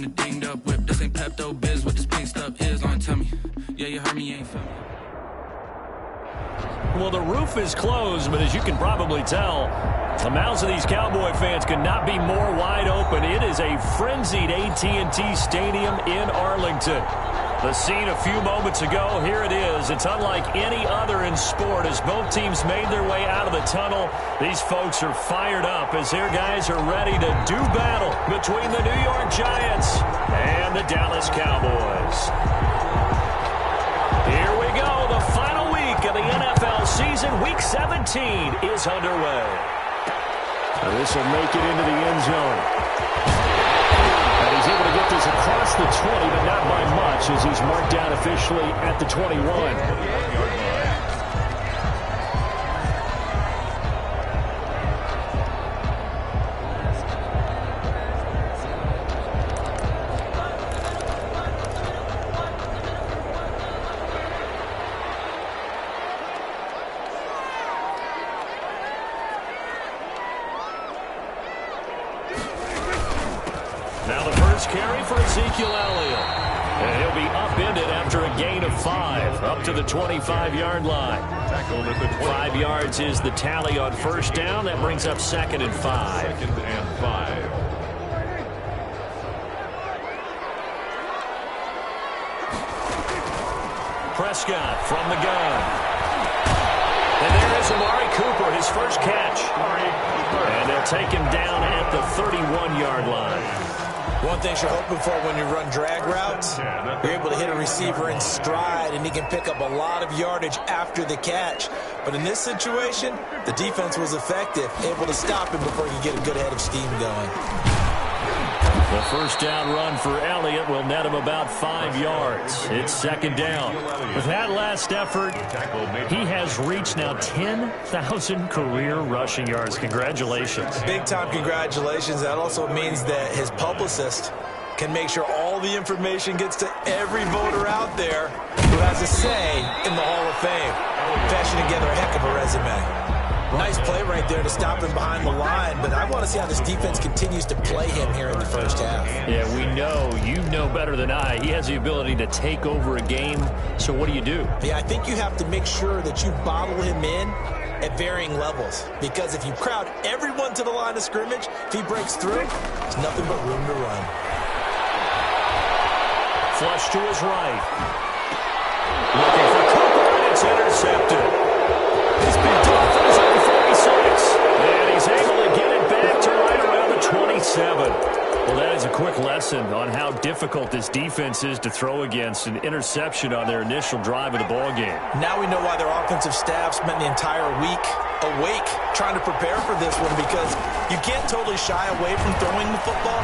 in a dinged up whip. This ain't Pepto Biz, what this pink stuff is. Don't tell me. Yeah, you heard me, you ain't feel me. Well, the roof is closed, but as you can probably tell, the mouths of these Cowboy fans could not be more wide open. It is a frenzied AT&T Stadium in Arlington. The scene a few moments ago, here it is. It's unlike any other in sport. As both teams made their way out of the tunnel, these folks are fired up as their guys are ready to do battle between the New York Giants and the Dallas Cowboys. Here we go. The final week of the NFL season. Week 17 is underway. This will make it into the end zone. And he's able to get this across the 20, but not by much as he's marked down officially at the 21. Now the first carry for Ezekiel Elliott. And he'll be upended after a gain of 5, up to the 25-yard line. 5 yards is the tally on first down. That brings up 2nd and 5. 2nd and 5. Prescott from the gun. And there is Amari Cooper, his first catch. And they'll take him down at the 31-yard line. One thing you're hoping for when you run drag routes, you're able to hit a receiver in stride, and he can pick up a lot of yardage after the catch. But in this situation, the defense was effective, able to stop him before he could get a good head of steam going. The first down run for Elliott will net him about 5 yards. It's 2nd down. With that last effort, he has reached now 10,000 career rushing yards. Congratulations. Big-time congratulations. That also means that his publicist can make sure all the information gets to every voter out there who has a say in the Hall of Fame. Fashioning together a heck of a resume. Nice play right there to stop him behind the line, but I want to see how this defense continues to play him here in the first half. Yeah, we know. You know better than I. He has the ability to take over a game, so what do you do? Yeah, I think you have to make sure that you bottle him in at varying levels, because if you crowd everyone to the line of scrimmage, if he breaks through, there's nothing but room to run. Flush to his right. Looking for Cooper, and it's intercepted. He's picked off at his own 46. And he's able to get it back to right around the 27. Well, that is a quick lesson on how difficult this defense is to throw against. An interception on their initial drive of the ballgame. Now we know why their offensive staff spent the entire week awake trying to prepare for this one, because you can't totally shy away from throwing the football,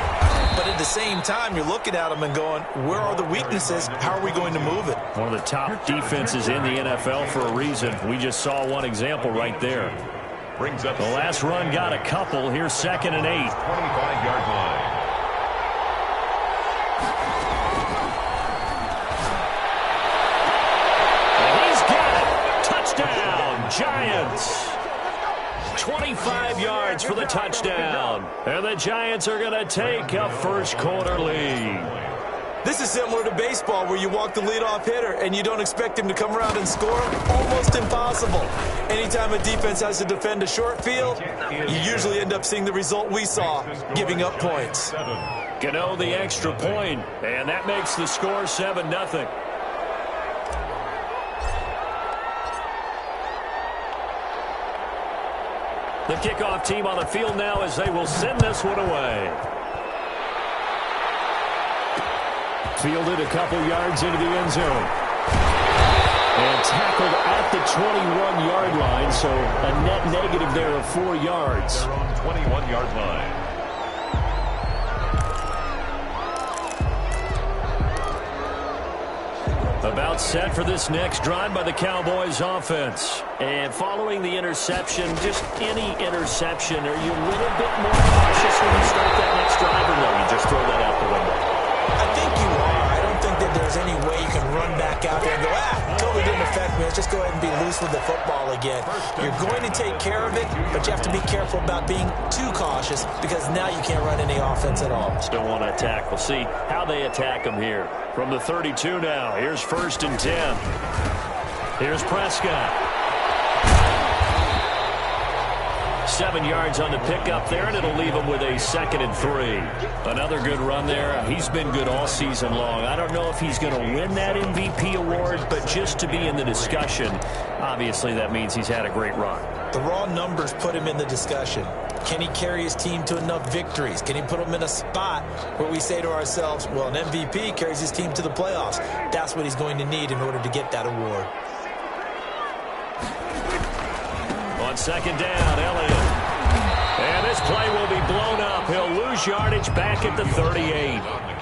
but at the same time, you're looking at them and going, where are the weaknesses? How are we going to move it? One of the top defenses in the NFL for a reason. We just saw one example right there. Brings up the last run got a couple. Here's 2nd and 8. 25-yard line. And he's got it. Touchdown, Giants. 25 yards for the touchdown. And the Giants are going to take a first quarter lead. This is similar to baseball, where you walk the leadoff hitter and you don't expect him to come around and score. Almost impossible. Anytime a defense has to defend a short field, you usually end up seeing the result we saw, giving up points. Gano the extra point, and that makes the score 7-0. The kickoff team on the field now as they will send this one away. Fielded a couple yards into the end zone. And tackled at the 21-yard line, so a net negative there of 4 yards. Their own 21-yard line. About set for this next drive by the Cowboys offense. And following the interception, just any interception, are you a little bit more cautious when you start that next drive, or no, you just throw that out the window? I think you are. I don't think that there's any way you can run back out there and go, totally didn't affect me. Let's just go ahead and be loose with the football again. You're going to take care of it, but you have to be careful about being too cautious because now you can't run any offense at all. Still want to attack. We'll see how they attack him here. From the 32 now, here's 1st and 10. Here's Prescott. 7 yards on the pickup there, and it'll leave him with a 2nd and 3. Another good run there. He's been good all season long. I don't know if he's going to win that MVP award, but just to be in the discussion, obviously that means he's had a great run. The raw numbers put him in the discussion. Can he carry his team to enough victories? Can he put them in a spot where we say to ourselves, well, an MVP carries his team to the playoffs. That's what he's going to need in order to get that award. On 2nd down, Elliott. And this play will be blown up. He'll lose yardage back at the 38.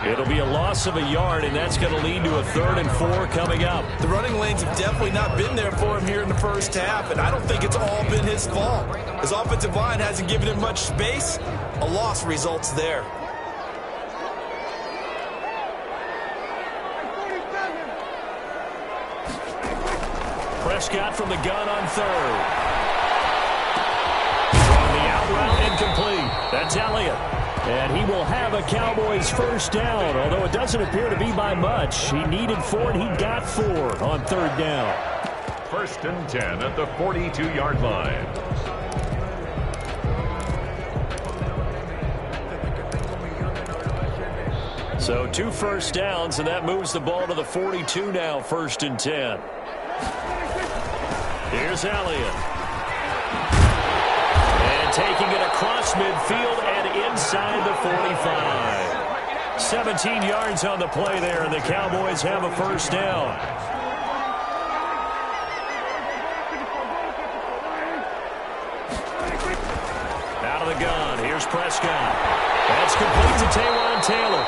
It'll be a loss of a yard, and that's going to lead to a 3rd and 4 coming up. The running lanes have definitely not been there for him here in the first half, and I don't think it's all been his fault. His offensive line hasn't given him much space. A loss results there. Prescott from the gun on 3rd. Route incomplete. That's Elliott. And he will have a Cowboys 1st down, although it doesn't appear to be by much. He needed 4, and he got 4 on 3rd down. 1st and 10 at the 42-yard line. So 2 first downs, and that moves the ball to the 42 now, 1st and 10. Here's Elliott. Taking it across midfield and inside the 45. 17 yards on the play there, and the Cowboys have a 1st down. Out of the gun, here's Prescott. That's complete to Taywan Taylor.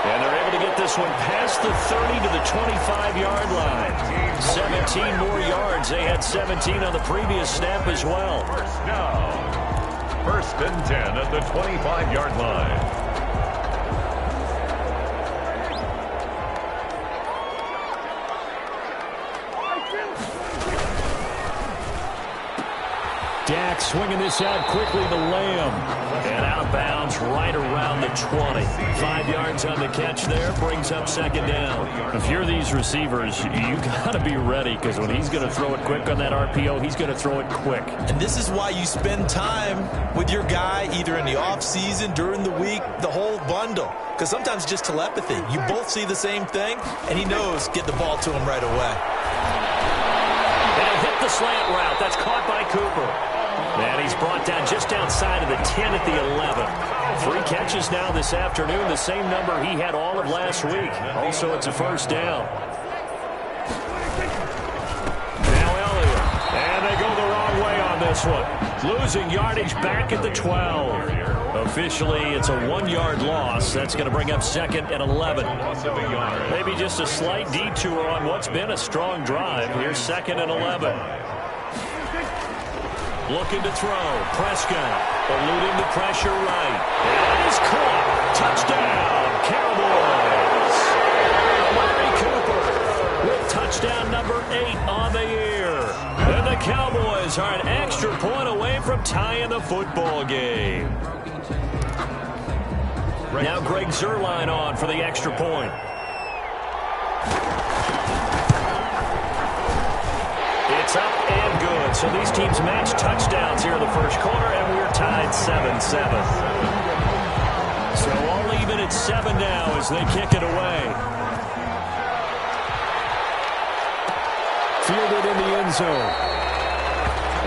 And they're able to get this one past the 30 to the 25-yard line. 17 more yards. They had 17 on the previous snap as well. 1st down. 1st and 10 at the 25-yard line. Dak swinging this out quickly to Lamb. And out of bounds right around the 20. 5 yards on the catch there. Brings up 2nd down. If you're these receivers, you got to be ready, because when he's going to throw it quick on that RPO, he's going to throw it quick. And this is why you spend time with your guy either in the offseason, during the week, the whole bundle. Because sometimes it's just telepathy. You both see the same thing, and he knows get the ball to him right away. They'll hit the slant route. That's caught by Cooper. And he's brought down just outside of the 10 at the 11. 3 catches now this afternoon, the same number he had all of last week. Also, it's a 1st down. Now Elliott. And they go the wrong way on this one. Losing yardage back at the 12. Officially, it's a 1-yard loss. That's going to bring up 2nd and 11. Maybe just a slight detour on what's been a strong drive. Here's 2nd and 11. Looking to throw. Prescott eluding the pressure right. And he's caught. Touchdown, Cowboys. Amari Cooper with touchdown number 8 on the year. And the Cowboys are an extra point away from tying the football game. Now Greg Zuerlein on for the extra point. It's up and good. So these teams match touchdowns here in the first quarter, and we're tied 7-7. So all even at 7 now as they kick it away. Fielded in the end zone.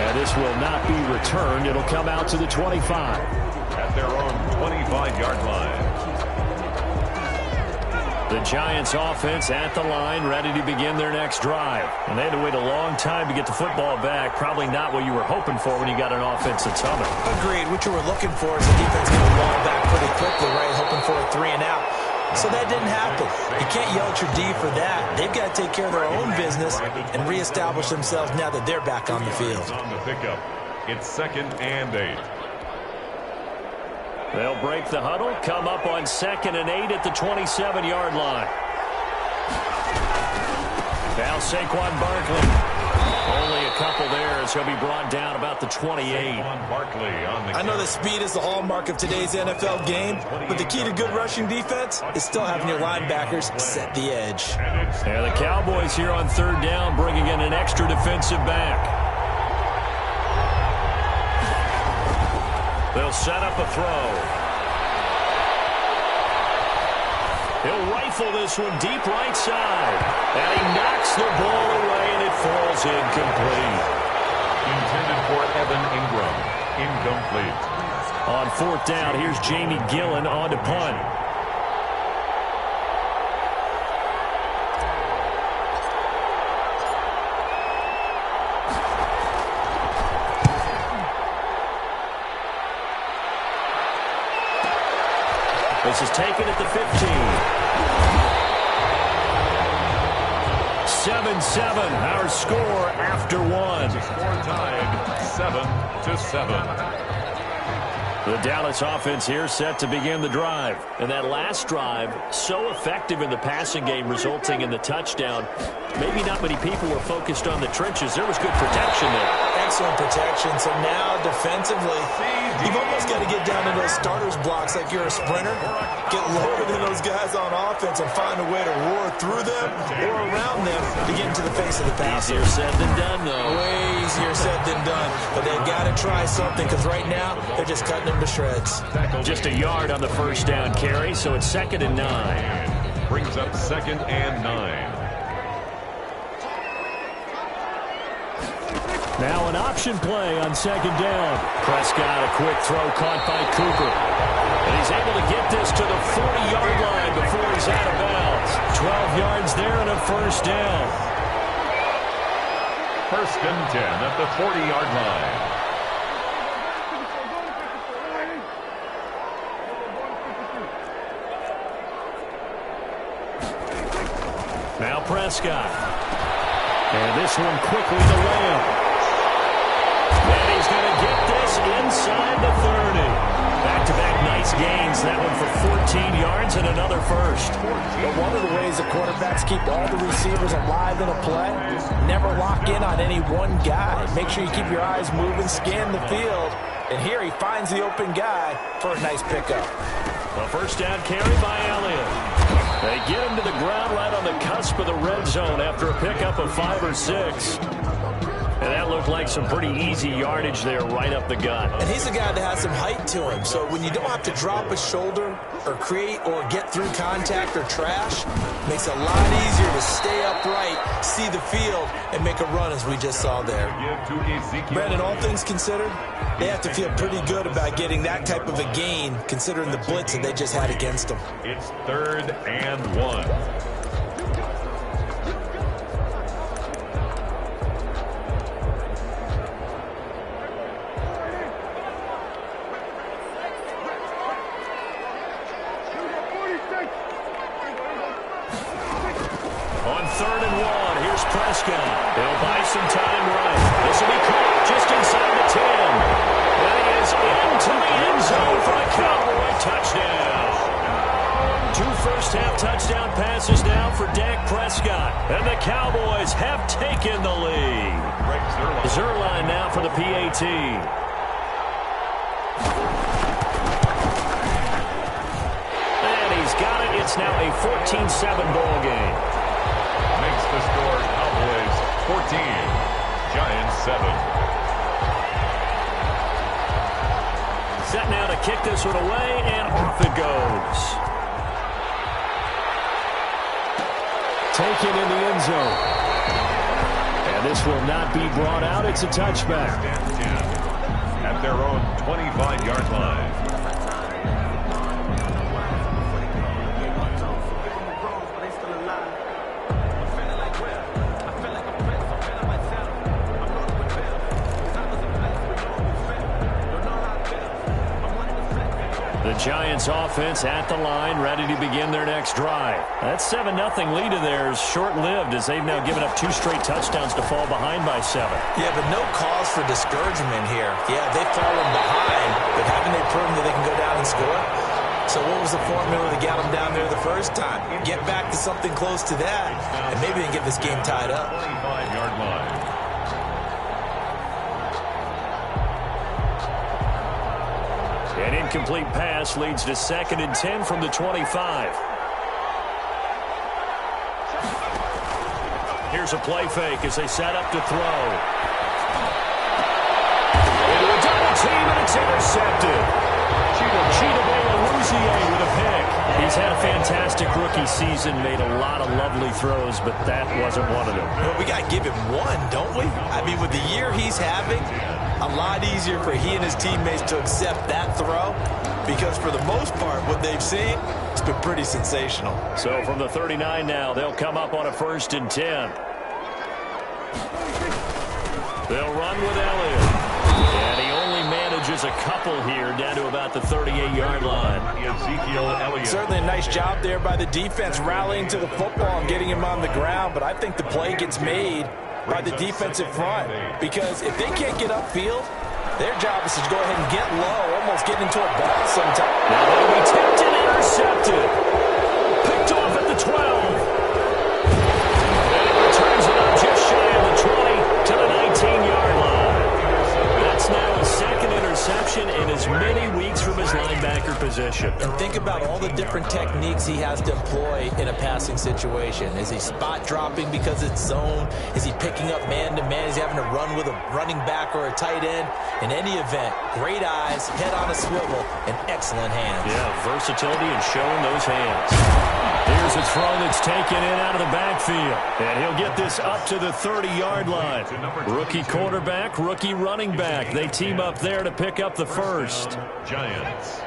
And this will not be returned. It'll come out to the 25. At their own 25-yard line. The Giants offense at the line, ready to begin their next drive. And they had to wait a long time to get the football back. Probably not what you were hoping for when you got an offense that's humming. Agreed. What you were looking for is the defense getting the ball back pretty quickly, right? Hoping for a 3 and out. So that didn't happen. You can't yell at your D for that. They've got to take care of their own business and reestablish themselves now that they're back on the field. On the pickup, it's 2nd and 8. They'll break the huddle, come up on 2nd and 8 at the 27-yard line. Now Saquon Barkley. Only a couple there as he'll be brought down about the 28. I know that speed is the hallmark of today's NFL game, but the key to good rushing defense is still having your linebackers set the edge. And the Cowboys here on third down bringing in an extra defensive back. They'll set up a throw. He'll rifle this one deep right side. And he knocks the ball away, and it falls incomplete. Intended for Evan Ingram. Incomplete. On fourth down, here's Jamie Gillen on to punt. This is taken at the 15. 7-7, our score after one. Score tied 7-7. The Dallas offense here set to begin the drive. And that last drive, so effective in the passing game, resulting in the touchdown. Maybe not many people were focused on the trenches. There was good protection there. Excellent protection. So now defensively, you've almost got to get down to those starters blocks like you're a sprinter. Get lower than those guys on offense and find a way to roar through them or around them to get into the face of the passer. Easier said than done, though. Way easier said than done. But they've got to try something because right now they're just cutting them to shreds. Just a yard on the first down carry, so it's 2nd and 9. Brings up 2nd and 9. Now an option play on 2nd down. Prescott, a quick throw caught by Cooper. And he's able to get this to the 40-yard line before he's out of bounds. 12 yards there and a first down. 1st and 10 at the 40-yard line. Now Prescott. And this one quickly to Lamb. And he's going to get this inside the 30. Back-to-back nice gains. That one for 14 yards and another first. But one of the ways the quarterbacks keep all the receivers alive in a play, never lock in on any one guy. Make sure you keep your eyes moving, scan the field. And here he finds the open guy for a nice pickup. A first down carry by Elliott. They get him to the ground right on the cusp of the red zone after a pickup of 5 or 6. And that looked like some pretty easy yardage there right up the gut. And he's a guy that has some height to him. So when you don't have to drop a shoulder or create or get through contact or trash, makes it a lot easier to stay upright, see the field, and make a run as we just saw there. Brandon, all things considered, they have to feel pretty good about getting that type of a gain considering the blitz that they just had against them. It's 3rd and 1. On 3rd and 1, here's Prescott. They'll buy some time running. This will be caught just inside the 10. And he is into the end zone for a Cowboy touchdown. 2 first-half touchdown passes now for Dak Prescott. And the Cowboys have taken the lead. Zerline now for the PAT. And he's got it. It's now a 14-7 ball game. Makes the score Cowboys 14, Giants 7. Set now to kick this one away, and off it goes. Taken in the end zone. And this will not be brought out. It's a touchback. At their own 25-yard line. The Giants offense at the line, ready to begin their next drive. That 7-0 lead of theirs short-lived as they've now given up 2 straight touchdowns to fall behind by 7. Yeah, but no cause for discouragement here. Yeah, they've fallen behind, but haven't they proven that they can go down and score? So what was the formula that got them down there the first time? Get back to something close to that, and maybe they can get this game tied up. 25-yard line. An incomplete pass leads to 2nd and 10 from the 25. Here's a play fake as they set up to throw. Into a double team, and it's intercepted. With a pick. He's had a fantastic rookie season, made a lot of lovely throws, but that wasn't one of them. Well, we got to give him one, don't we? I mean, with the year he's having, a lot easier for he and his teammates to accept that throw because for the most part, what they've seen, it's been pretty sensational. So from the 39 now, they'll come up on a 1st and 10. They'll run with Elliott. And he only manages a couple here down to about the 38-yard line. Certainly a nice job there by the defense rallying to the football and getting him on the ground, but I think the play gets made by the defensive front because if they can't get upfield, their job is to go ahead and get low, almost get into a ball sometime. Now they'll be tipped and intercepted. Picked off at the 12. And it returns it up just shy of the 20 to the 19-yard line. That's now his 2nd interception in as many weeks from his linebacker position. And think about all the different techniques he has to employ in a passing situation. Is he spot dropping because it's zone? Is he picking up man-to-man? Is he having to run with a running back or a tight end? In any event, great eyes, head on a swivel, and excellent hands. Yeah, versatility and showing those hands. Here's a throw that's taken in out of the backfield. And he'll get this up to the 30-yard line. Rookie quarterback, rookie running back. They team up there to pick up the 1st. Giants.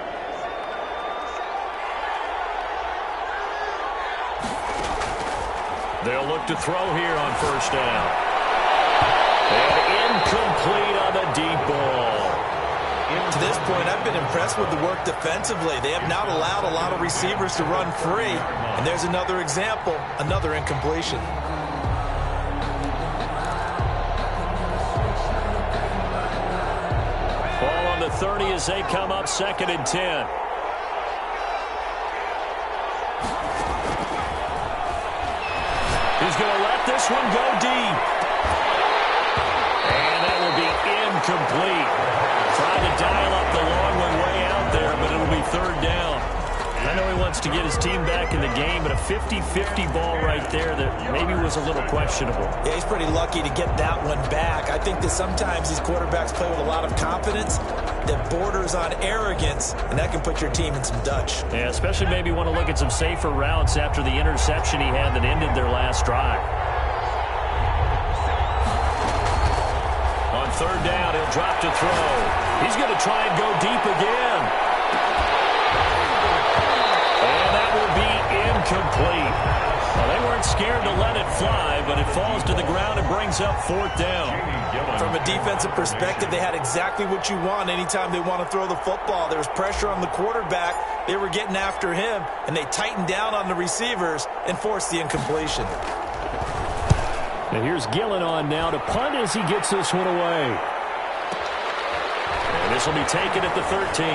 They'll look to throw here on 1st down. And incomplete on the deep ball. To this point, I've been impressed with the work defensively. They have not allowed a lot of receivers to run free. And there's another example, another incompletion. Ball on the 30 as they come up 2nd and 10. He's going to let this one go deep. And that will be incomplete. Trying to dial up the long one way out there, but it'll be 3rd down. I know he wants to get his team back in the game, but a 50-50 ball right there that maybe was a little questionable. Yeah, he's pretty lucky to get that one back. I think that sometimes these quarterbacks play with a lot of confidence that borders on arrogance, and that can put your team in some Dutch. Yeah, especially maybe want to look at some safer routes after the interception he had that ended their last drive. On 3rd down, he'll drop to throw. He's going to try and go deep again. And that will be incomplete. Well, they weren't scared to let it fly, but it falls to the ground and brings up 4th down. From a defensive perspective, they had exactly what you want anytime they want to throw the football. There was pressure on the quarterback. They were getting after him, and they tightened down on the receivers and forced the incompletion. And here's Gillen on now to punt as he gets this one away. And this will be taken at the 13.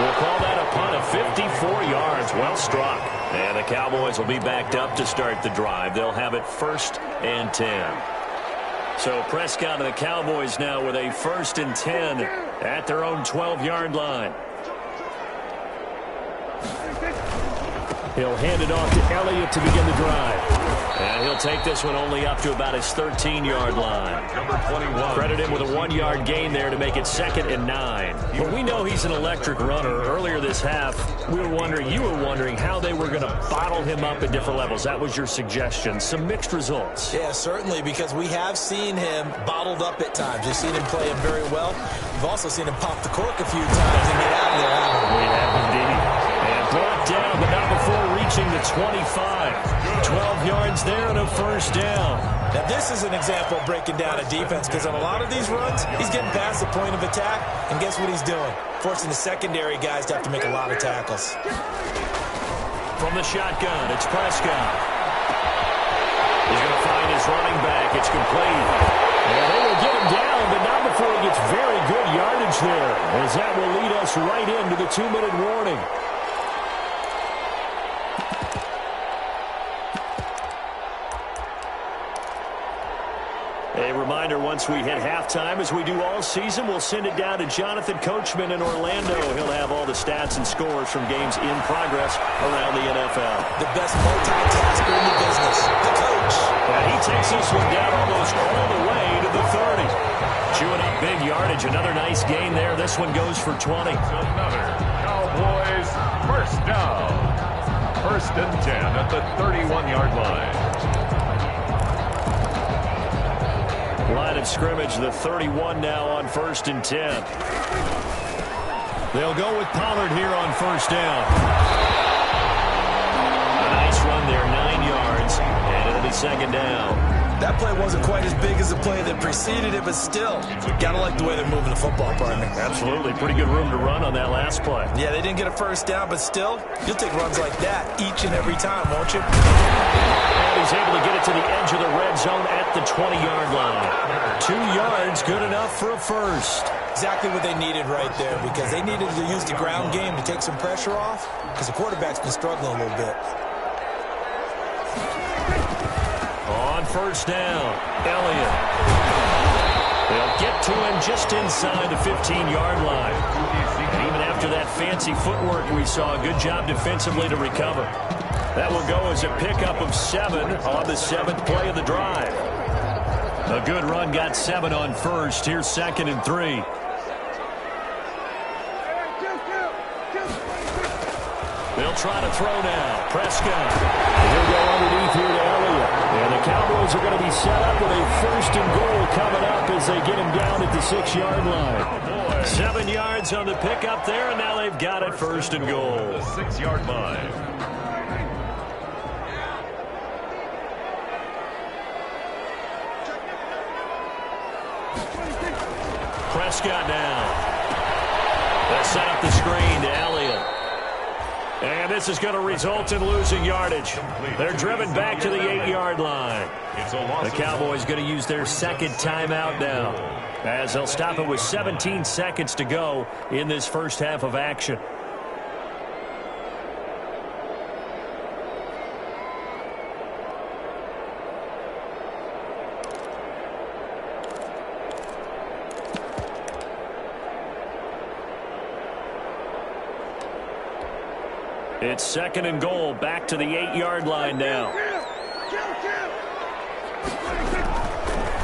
We'll call that a punt of 54 yards. Well struck. And the Cowboys will be backed up to start the drive. They'll have it 1st and 10. So Prescott and the Cowboys now with a 1st and 10 at their own 12-yard line. He'll hand it off to Elliott to begin the drive. And he'll take this one only up to about his 13-yard line. Number 21. Credit him with a 1-yard gain there to make it 2nd and 9. But we know he's an electric runner. Earlier this half, you were wondering how they were going to bottle him up at different levels. That was your suggestion. Some mixed results. Yeah, certainly, because we have seen him bottled up at times. We've seen him play him very well. We've also seen him pop the cork a few times and get out of there. We have indeed. And brought down, but not before reaching the 25. 12 yards there and a 1st down. Now, this is an example of breaking down a defense because on a lot of these runs, he's getting past the point of attack, and guess what he's doing? Forcing the secondary guys to have to make a lot of tackles. From the shotgun, it's Prescott. He's going to find his running back. It's complete. And they will get him down, but not before he gets very good yardage there, as that will lead us right into the 2-minute warning. A reminder once once we hit halftime, as we do all season, we'll send it down to Jonathan Coachman in Orlando. He'll have all the stats and scores from games in progress around the NFL. The best multitasker in the business, the coach. And he takes this one down almost all the way to the 30. Chewing up big yardage. Another nice gain there. This one goes for 20. Another Cowboys first down. 1st and 10 at the 31-yard line. Line of scrimmage, the 31 now on 1st and 10. They'll go with Pollard here on 1st down. A nice run there, 9 yards, and it'll be 2nd down. That play wasn't quite as big as the play that preceded it, but still, got to like the way they're moving the football, partner. Absolutely. Pretty good room to run on that last play. Yeah, they didn't get a 1st down, but still, you'll take runs like that each and every time, won't you? And he's able to get it to the edge of the red zone at the 20-yard line. 2 yards, good enough for a first. Exactly what they needed right there, because they needed to use the ground game to take some pressure off, because the quarterback's been struggling a little bit. On 1st down, Elliott. They'll get to him just inside the 15-yard line. And even after that fancy footwork we saw, a good job defensively to recover. That will go as a pickup of 7 on the 7th play of the drive. A good run got 7 on 1st. Here's 2nd and 3. They'll try to throw now. Prescott. He'll go underneath here to Elliott. And the Cowboys are going to be set up with a 1st and goal coming up as they get him down at the 6-yard line. 7 yards on the pickup there, and now they've got it 1st and goal. The 6-yard line. Prescott now. They'll set up the screen to Elliott. And this is going to result in losing yardage. They're driven back to the 8-yard line. The Cowboys going to use their 2nd timeout now, as they'll stop it with 17 seconds to go in this first half of action. It's 2nd and goal, back to the 8-yard line now.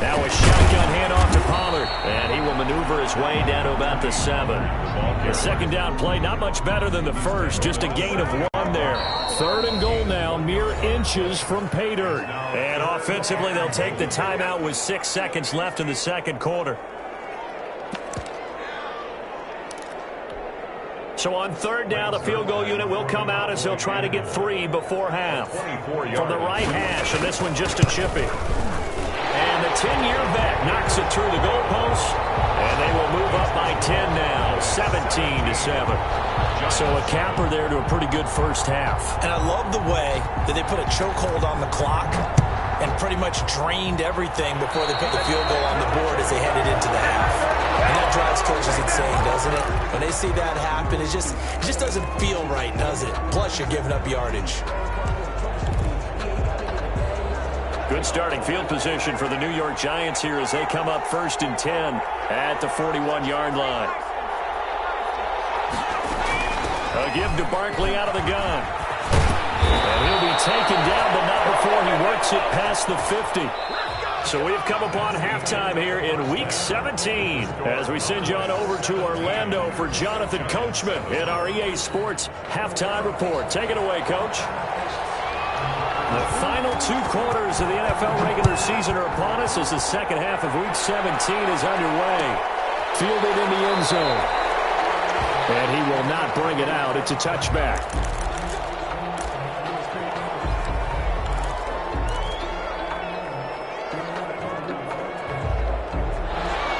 Now a shotgun handoff to Pollard, and he will maneuver his way down to about the 7. The 2nd down play, not much better than the first, just a gain of 1 there. 3rd and goal now, mere inches from pay dirt. And offensively, they'll take the timeout with 6 seconds left in the 2nd quarter. So on 3rd down, the field goal unit will come out as they'll try to get 3 before half. From the right hash, and this one just a chippy. And the 10-year vet knocks it through the goalpost, and they will move up by 10 now, 17-7. So a capper there to a pretty good first half. And I love the way that they put a chokehold on the clock and pretty much drained everything before they put the field goal on the board as they headed into the half. And that drives coaches insane, doesn't it? When they see that happen, it just doesn't feel right, does it? Plus, you're giving up yardage. Good starting field position for the New York Giants here as they come up 1st and 10 at the 41-yard line. A give to Barkley out of the gun. And he'll be taken down, but not before he works it past the 50. So we've come upon halftime here in Week 17 as we send you on over to Orlando for Jonathan Coachman in our EA Sports Halftime Report. Take it away, Coach. The final 2 quarters of the NFL regular season are upon us as the 2nd half of Week 17 is underway. Fielded in the end zone. And he will not bring it out. It's a touchback.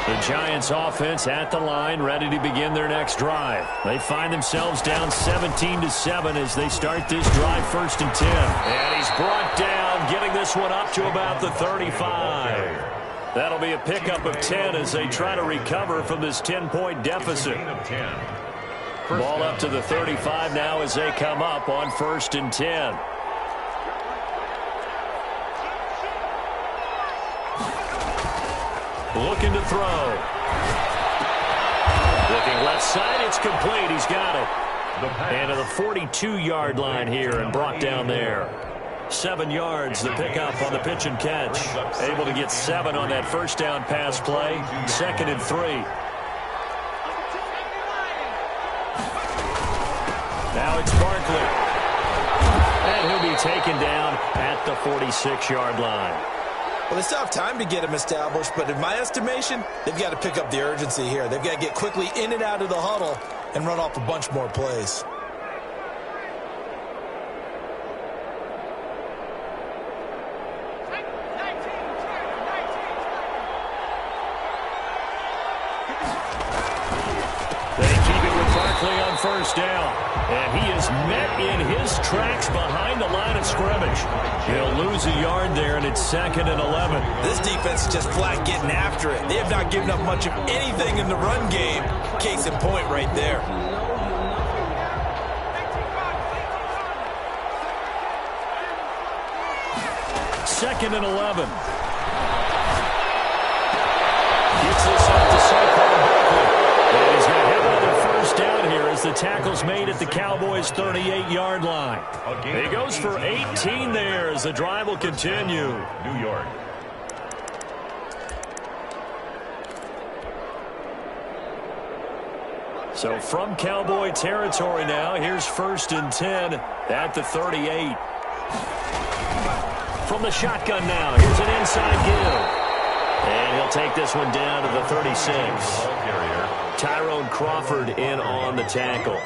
The Giants offense at the line, ready to begin their next drive. They find themselves down 17-7 as they start this drive 1st and 10. And he's brought down, getting this one up to about the 35. That'll be a pickup of 10 as they try to recover from this 10-point deficit. Ball up to the 35 now as they come up on 1st and 10. Looking to throw. Looking left side, it's complete. He's got it. And to the 42-yard line here and brought down there. 7 yards, the pickup on the pitch and catch. Able to get 7 on that first down pass play. 2nd and 3. Now it's Barkley. And he'll be taken down at the 46-yard line. Well, they still have time to get him established, but in my estimation, they've got to pick up the urgency here. They've got to get quickly in and out of the huddle and run off a bunch more plays. They keep it with Barkley on first down. And he is met in his tracks behind the line of scrimmage. He'll lose a yard there, and it's 2nd and 11. This defense is just flat getting after it. They have not given up much of anything in the run game. Case in point right there. Second and 11. Gets this up to Saquon Barkley. And he's going to have another first down here as the tackle's made at the Cowboys' 38-yard line. He goes for 18 there as the drive will continue. New York. So from Cowboy territory now, here's 1st and 10 at the 38. From the shotgun now, here's an inside give. And he'll take this one down to the 36. Tyrone Crawford in on the tackle.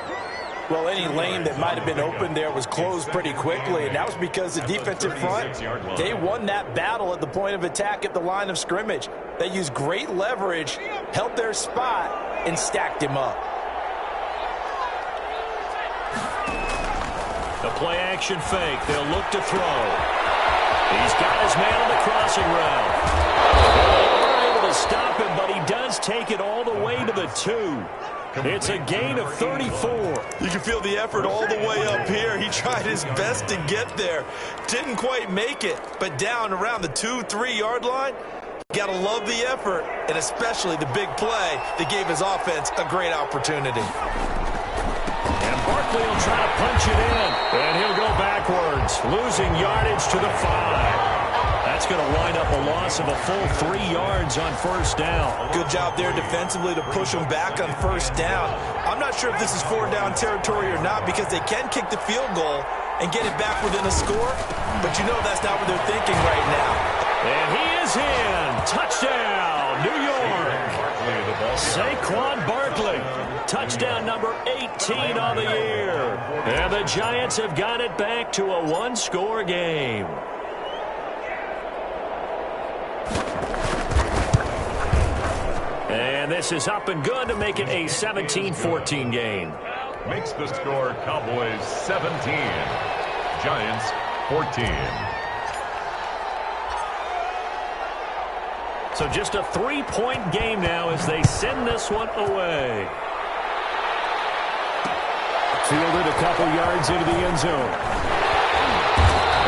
Well, any lane that might have been open there was closed pretty quickly, and that was because the defensive front, they won that battle at the point of attack at the line of scrimmage. They used great leverage, held their spot, and stacked him up. The play-action fake. They'll look to throw. He's got his man on the crossing route. They're able to stop him, but he does take it all the way to the 2. It's a gain of 34. You can feel the effort all the way up here. He tried his best to get there. Didn't quite make it, but down around the 2-3 yard line, got to love the effort, and especially the big play that gave his offense a great opportunity. And Barkley will try to punch it in, and he'll go backwards, losing yardage to the 5. That's going to wind up a loss of a full 3 yards on first down. Good job there defensively to push him back on first down. I'm not sure if this is 4-down territory or not because they can kick the field goal and get it back within a score, but you know that's not what they're thinking right now. And he is in. Touchdown, New York. Saquon Barkley. Touchdown number 18 on the year. And the Giants have got it back to a 1-score game. And this is up and good to make it a 17-14 game. Makes the score Cowboys 17, Giants 14. So just a 3-point game now as they send this one away. Fielded a couple yards into the end zone.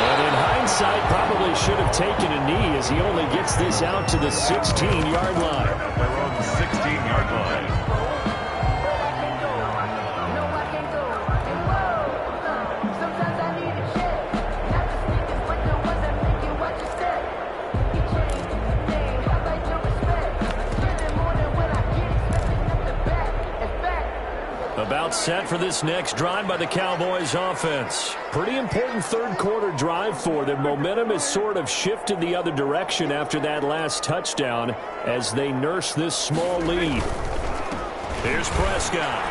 And in hindsight, probably should have taken a knee as he only gets this out to the 16-yard line. Their own 16-yard line. About set for this next drive by the Cowboys offense. Pretty important third-quarter drive for them. Momentum has sort of shifted the other direction after that last touchdown as they nurse this small lead. Here's Prescott.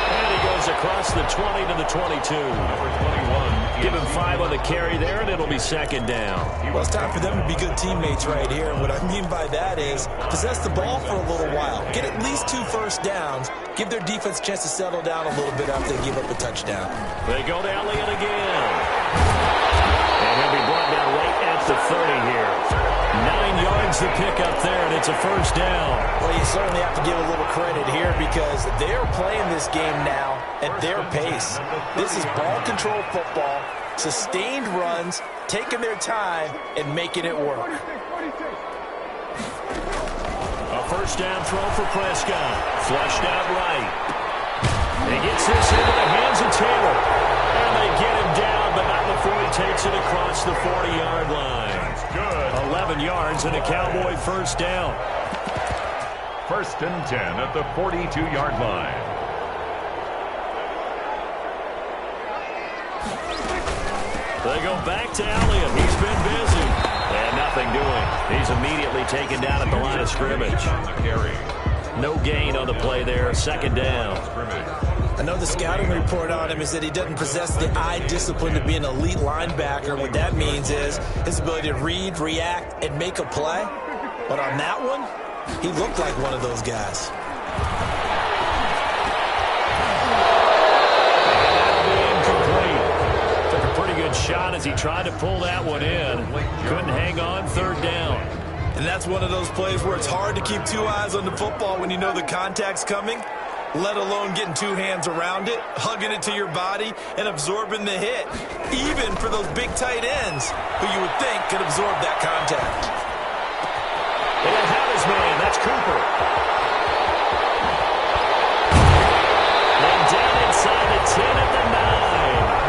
And he goes across the 20 to the 22. Number 21. Give him 5 on the carry there, and it'll be second down. Well, it's time for them to be good teammates right here. And what I mean by that is possess the ball for a little while. Get at least 2 first downs. Give their defense a chance to settle down a little bit after they give up a touchdown. They go to Elliott again. And he'll be brought down right at the 30 here. 9 yards to pick up there, and it's a first down. Well, you certainly have to give a little credit here because they're playing this game now at their pace. This is ball control football, sustained runs, taking their time, and making it work. first down throw for Prescott. Flushed out right. He gets this into the hands of Taylor. And they get him down, but not before he takes it across the 40-yard line. That's good. 11 yards and a Cowboy first down. First and 10 at the 42-yard line. They go back to Elliott. He's been busy. And nothing doing. He's immediately taken down at the line of scrimmage. No gain on the play there. Second down. I know the scouting report on him is that he doesn't possess the eye discipline to be an elite linebacker. What that means is his ability to read, react, and make a play. But on that one, he looked like one of those guys. Took a pretty good shot as he tried to pull that one in. Couldn't hang on. Third down. And that's one of those plays where it's hard to keep two eyes on the football when you know the contact's coming, let alone getting two hands around it, hugging it to your body, and absorbing the hit, even for those big tight ends who you would think could absorb that contact. He'll have his man. That's Cooper. And down inside the 10 at the 9.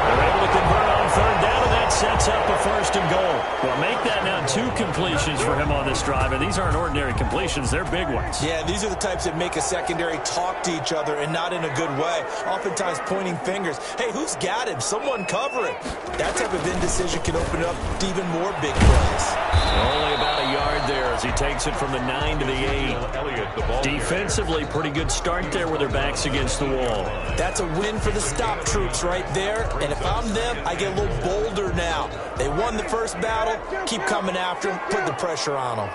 They're able to convert on third down, and that sets up a first and goal. Well, make that now 2 completions for him on this drive, and these aren't ordinary completions. They're big ones. Yeah, these are the types that make a secondary talk to each other and not in a good way, oftentimes pointing fingers. Hey, who's got him? Someone cover it. That type of indecision can open up to even more big plays. Only about a yard there as he takes it from the 9 to the 8. Defensively, pretty good start there with their backs against the wall. That's a win for the stop troops right there, and if I'm them, I get a little bolder now. They won the first battle, keep coming after them, put the pressure on them.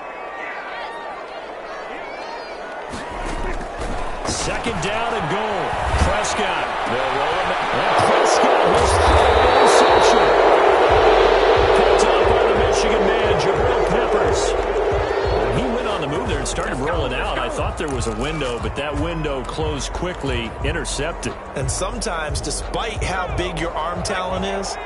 Second down and goal. Prescott. They'll roll him out. And Prescott was interception. Picked up by the Michigan man, Jabril Peppers. He went on the move there and started rolling out. I thought there was a window, but that window closed quickly, intercepted. And sometimes, despite how big your arm talent is,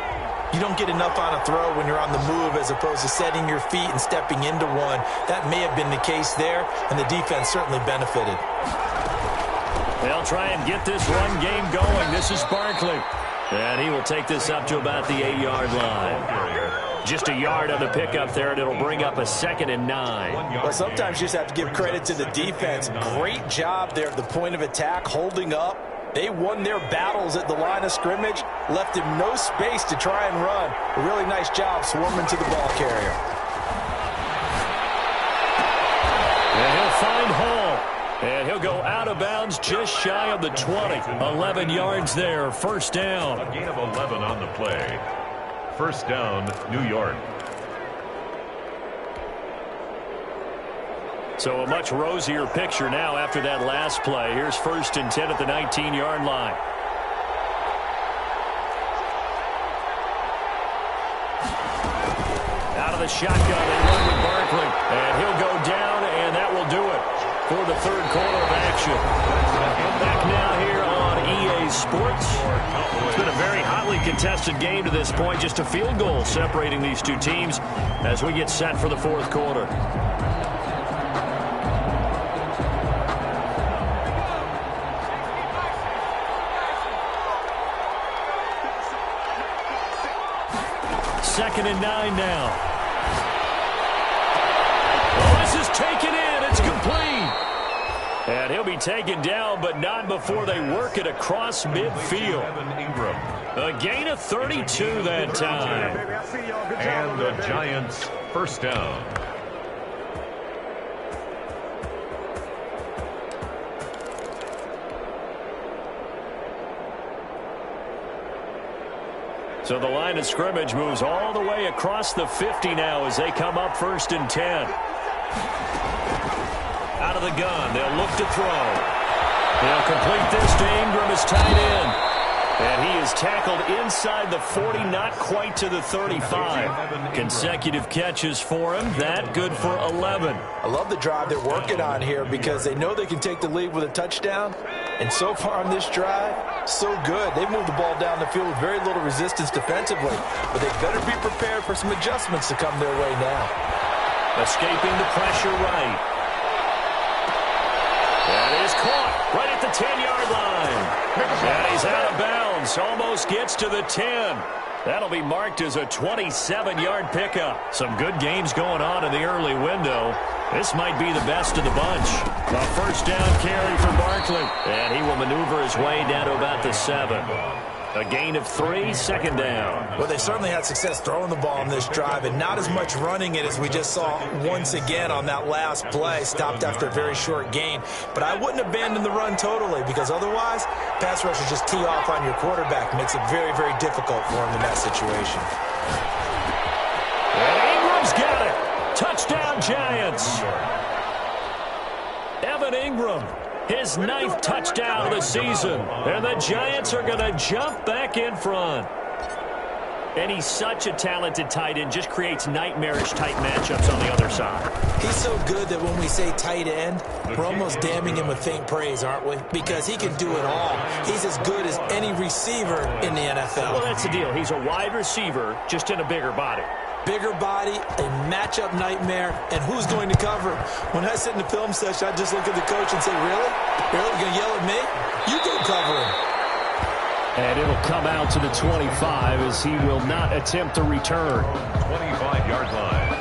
you don't get enough on a throw when you're on the move as opposed to setting your feet and stepping into one. That may have been the case there, and the defense certainly benefited. They'll try and get this run game going. This is Barkley. And he will take this up to about the 8-yard line. Just a yard on the pickup there, and it'll bring up a 2nd and 9. Well, sometimes you just have to give credit to the defense. Great job there at the point of attack, holding up. They won their battles at the line of scrimmage, left him no space to try and run. A really nice job swarming to the ball carrier. And he'll find Hall. And he'll go out of bounds just shy of the 20. 11 yards there, first down. A gain of 11 on the play. First down, New York. So a much rosier picture now after that last play. Here's first and 10 at the 19-yard line. Out of the shotgun, they run with Barkley. And he'll go down, and that will do it for the third quarter of action. Back now here on EA Sports. It's been a very hotly contested game to this point. Just a field goal separating these two teams as we get set for the fourth quarter. Second and 9 now. Oh, this is taken in. It's complete. And he'll be taken down, but not before they work it across midfield. A gain of 32 that time. And the Giants first down. So the line of scrimmage moves all the way across the 50 now as they come up first and 10. Out of the gun, they'll look to throw. They'll complete this to Ingram as tight end. And he is tackled inside the 40, not quite to the 35. Consecutive catches for him. That good for 11. I love the drive they're working on here because they know they can take the lead with a touchdown. And so far on this drive, so good. They've moved the ball down the field with very little resistance defensively. But they better be prepared for some adjustments to come their way now. Escaping the pressure right. the 10-yard line. And he's out of bounds. Almost gets to the 10. That'll be marked as a 27-yard pickup. Some good games going on in the early window. This might be the best of the bunch. A first down carry for Barkley. And he will maneuver his way down to about the 7. A gain of 3, second down. Well, they certainly had success throwing the ball on this drive and not as much running it as we just saw once again on that last play. Stopped after a very short gain. But I wouldn't abandon the run totally because otherwise, pass rushers just tee off on your quarterback. Makes it very, very difficult for him in that situation. And Ingram's got it. Touchdown, Giants. Evan Ingram. His 9th touchdown of the season. And the Giants are going to jump back in front. And he's such a talented tight end. Just creates nightmarish-type matchups on the other side. He's so good that when we say tight end, we're almost damning him with faint praise, aren't we? Because he can do it all. He's as good as any receiver in the NFL. Well, that's the deal. He's a wide receiver, just in a bigger body. Bigger body, a matchup nightmare, and who's going to cover? When I sit in the film session, I just look at the coach and say, really? Really? You're going to yell at me? You go cover him. And it'll come out to the 25 as he will not attempt to return. 25-yard line.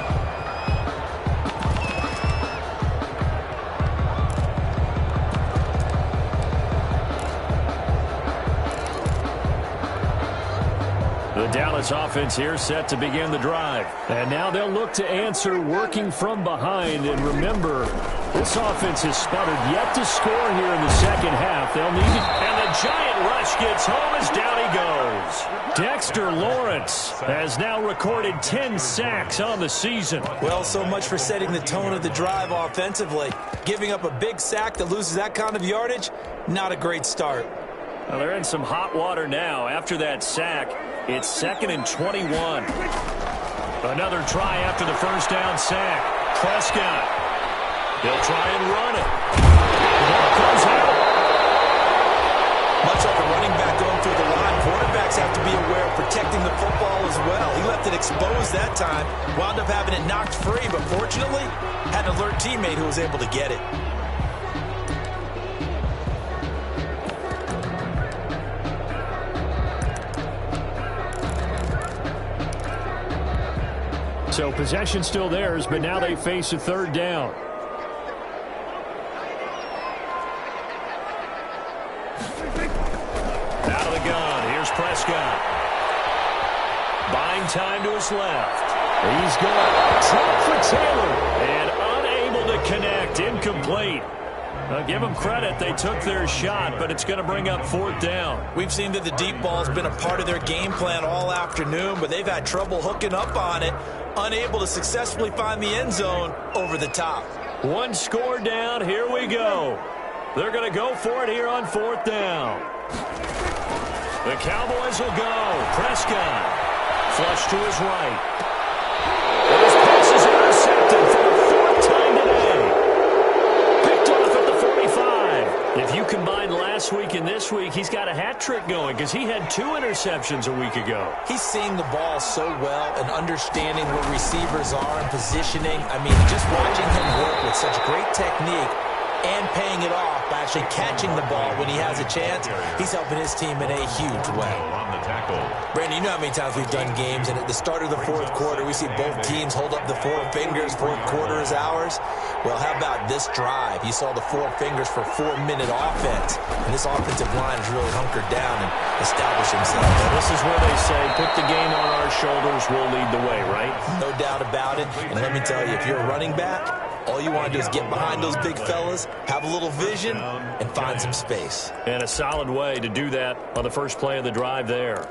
The Dallas offense here set to begin the drive. And now they'll look to answer working from behind. And remember, this offense has sputtered yet to score here in the second half. They'll need it. And the giant rush gets home as down he goes. Dexter Lawrence has now recorded 10 sacks on the season. Well, so much for setting the tone of the drive offensively. Giving up a big sack that loses that kind of yardage, not a great start. Well, they're in some hot water now after that sack. It's 2nd and 21. Another try after the first down sack. Prescott. They'll try and run it. Ball comes out. Much like a running back going through the line, quarterbacks have to be aware of protecting the football as well. He left it exposed that time. Wound up having it knocked free, but fortunately, had an alert teammate who was able to get it. So possession still theirs, but now they face a third down. Out of the gun, here's Prescott. Buying time to his left. He's going trap for Taylor. And unable to connect, incomplete. Give them credit, they took their shot, but it's going to bring up 4th down. We've seen that the deep ball has been a part of their game plan all afternoon, but they've had trouble hooking up on it, unable to successfully find the end zone over the top. One score down, here we go. They're going to go for it here on 4th down. The Cowboys will go. Prescott, flush to his right. His pass is intercepted for the 4th time today. Picked off at the 45. If you combine last week and this week, he's got a hat trick going because he had 2 interceptions a week ago. He's seeing the ball so well and understanding where receivers are and positioning. I mean, just watching him work with such great technique and paying it off by actually catching the ball when he has a chance, he's helping his team in a huge way. On the tackle. Brandon, you know how many times we've done games, and at the start of the 4th quarter, we see both teams hold up the 4 fingers, 4th quarter is ours. Well, how about this drive? You saw the 4 fingers for 4-minute offense, and this offensive line has really hunkered down and established themselves. Now, this is where they say, put the game on our shoulders, we'll lead the way, right? No doubt about it, and let me tell you, if you're a running back, all you want to do is get behind those big fellas, have a little vision, and find some space. And a solid way to do that on the first play of the drive there.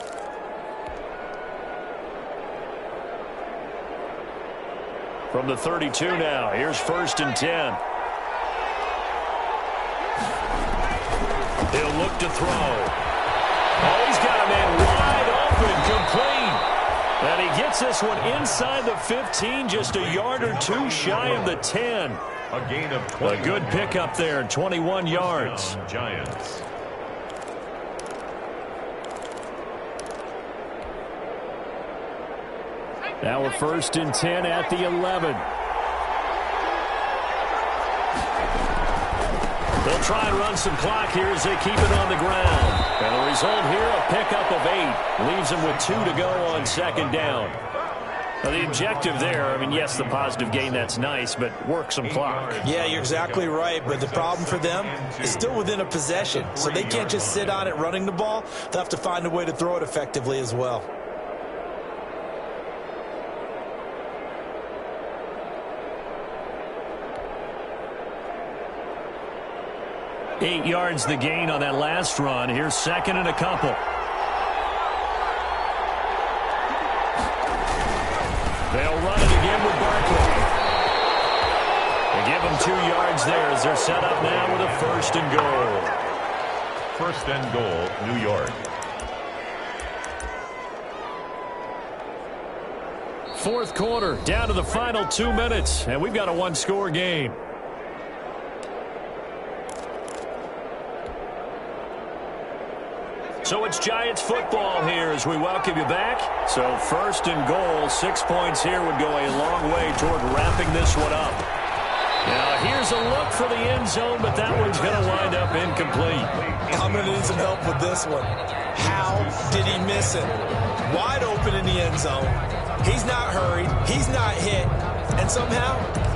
From the 32 now, here's 1st and 10. He'll look to throw. Oh, he's got a man wide open, complete. And he gets this one inside the 15, just a yard or 2 shy of the 10. A gain of 20. A good pickup there, 21 yards. Giants. Now a 1st and 10 at the 11. They'll try and run some clock here as they keep it on the ground. And the result here, a pickup of 8. Leaves them with 2 to go on second down. Now, the objective there, I mean, yes, the positive gain, that's nice, but work some clock. Yeah, you're exactly right, but the problem for them is still within a possession, so they can't just sit on it running the ball. They'll have to find a way to throw it effectively as well. Eight yards the gain on that last run. Here's second and a couple. They'll run it again with Barkley. They give them 2 yards there as they're set up now with a first and goal. First and goal, New York. Fourth quarter, down to the final 2 minutes, and we've got a one-score game. So it's Giants football here as we welcome you back. So first and goal, 6 points here would go a long way toward wrapping this one up. Now here's a look for the end zone, but that one's going to wind up incomplete. I'm going to need some help with this one. How did he miss it? Wide open in the end zone. He's not hurried. He's not hit. And somehow,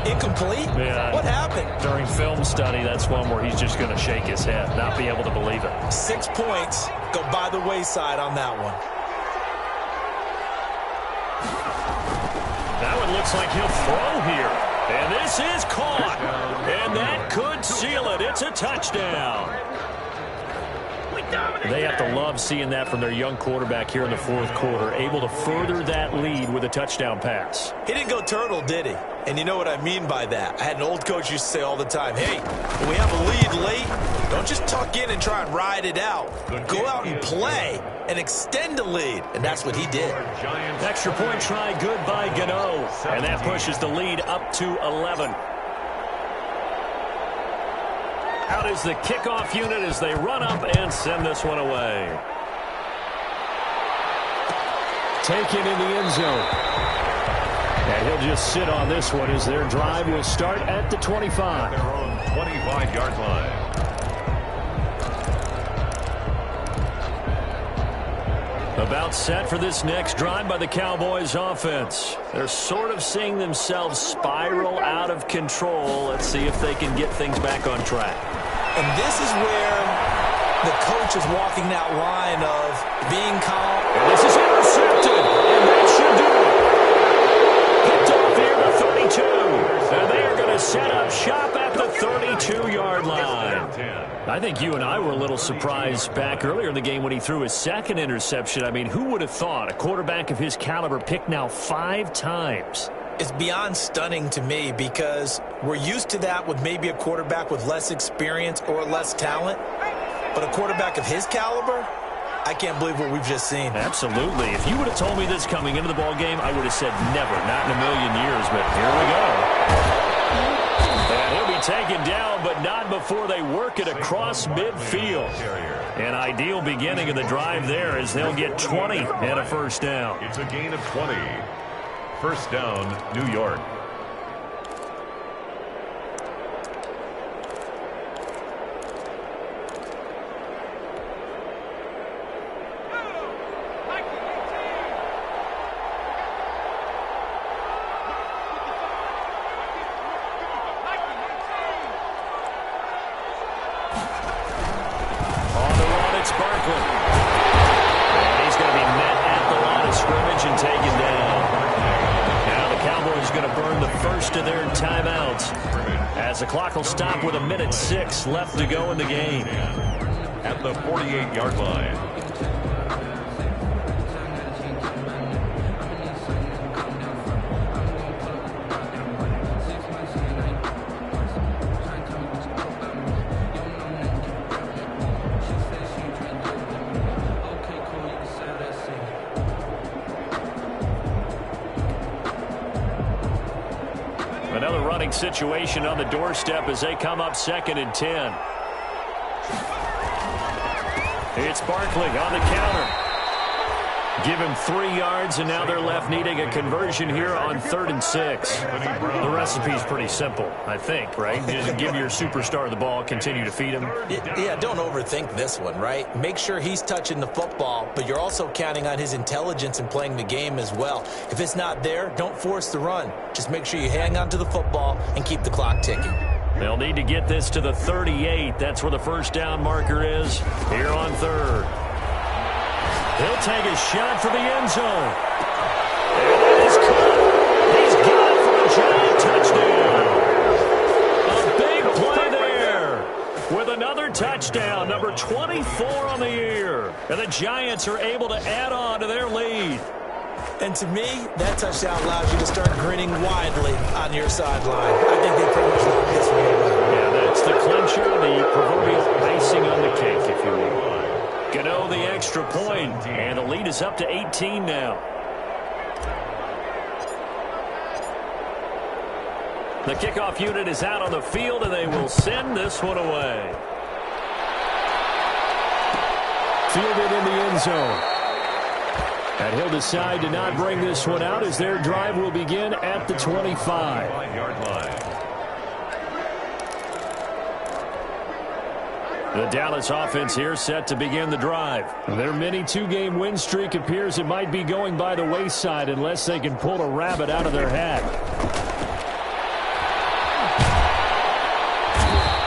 incomplete? Yeah. What happened? During film study, that's one where he's just going to shake his head, not be able to believe it. 6 points go by the wayside on that one. That one looks like he'll throw here. And this is caught. And that could seal it. It's a touchdown. They have to love seeing that from their young quarterback here in the fourth quarter, able to further that lead with a touchdown pass. He didn't go turtle, did he? And you know what I mean by that. I had an old coach used to say all the time, hey, when we have a lead late, don't just tuck in and try and ride it out. Go out and play and extend the lead. And that's what he did. Extra point try good by Gano. And that pushes the lead up to 11. Out is the kickoff unit as they run up and send this one away. Taken in the end zone. And he'll just sit on this one as their drive will start at the 25. Their own 25-yard line. About set for this next drive by the Cowboys offense. They're sort of seeing themselves spiral out of control. Let's see if they can get things back on track. And this is where the coach is walking that line of being calm. And this is intercepted. And that should do it. Picked off here to 32. And they are going to set up shop at the 32-yard line. I think you and I were a little surprised back earlier in the game when he threw his second interception. I mean, who would have thought a quarterback of his caliber picked now 5 times? It's beyond stunning to me because we're used to that with maybe a quarterback with less experience or less talent. But a quarterback of his caliber, I can't believe what we've just seen. Absolutely. If you would have told me this coming into the ball game, I would have said never, not in a million years. But here we go. And he'll be taken down, but not before they work it across midfield. An ideal beginning of the drive there as they'll get 20 and a first down. It's a gain of 20. First down, New York. On the run, it's Barkley. And he's going to be met at the line of scrimmage and taken down. Now the Cowboys going to burn the first of their timeouts as the clock will stop with 1:06 left to go in the game. At the 48-yard line. Another running situation on the doorstep as they come up 2nd and 10. It's Barkley on the counter. Give him 3 yards, and now they're left needing a conversion here on 3rd and 6. The recipe's pretty simple, I think, right? Just give your superstar the ball, continue to feed him. Yeah, don't overthink this one, right? Make sure he's touching the football, but you're also counting on his intelligence in playing the game as well. If it's not there, don't force the run. Just make sure you hang on to the football and keep the clock ticking. They'll need to get this to the 38. That's where the first down marker is here on 3rd. He'll take a shot for the end zone. And it is caught. He's got it for a giant touchdown. A big play there with another touchdown, number 24 on the year. And the Giants are able to add on to their lead. And to me, that touchdown allows you to start grinning widely on your sideline. I think they pretty much locked this one away. Yeah, that's the clincher, the proverbial icing on the cake, if you will. Gano the extra point, and the lead is up to 18 now. The kickoff unit is out on the field, and they will send this one away. Fielded in the end zone. And he'll decide to not bring this one out as their drive will begin at the 25. 5-yard line. The Dallas offense here set to begin the drive. Their mini 2-game win streak appears it might be going by the wayside unless they can pull a rabbit out of their hat.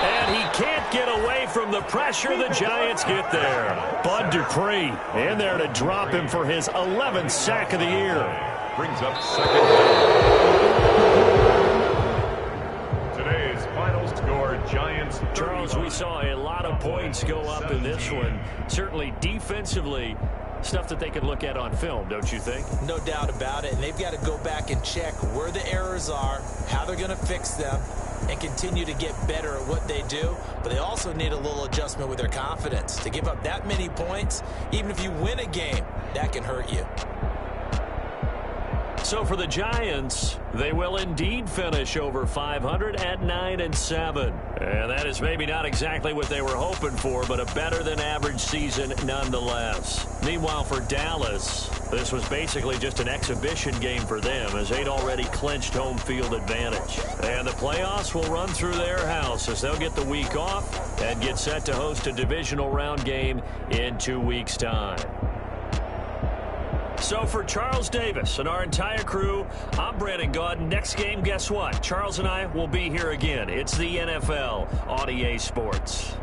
And he can't get away from the pressure. The Giants get there. Bud Dupree in there to drop him for his 11th sack of the year. Brings up 2nd down. Today's final score, Giants 31. Charles, we saw a lot of points go up in this one. Certainly defensively, stuff that they could look at on film, don't you think? No doubt about it. And they've got to go back and check where the errors are, how they're going to fix them, and continue to get better at what they do. But they also need a little adjustment with their confidence. To give up that many points, even if you win a game, that can hurt you. So for the Giants, they will indeed finish over 500 at 9-7. And that is maybe not exactly what they were hoping for, but a better than average season nonetheless. Meanwhile, for Dallas, this was basically just an exhibition game for them as they'd already clinched home field advantage. And the playoffs will run through their house as they'll get the week off and get set to host a divisional round game in 2 weeks' time. So for Charles Davis and our entire crew, I'm Brandon Gaudin. Next game, guess what? Charles and I will be here again. It's the NFL on EA Sports.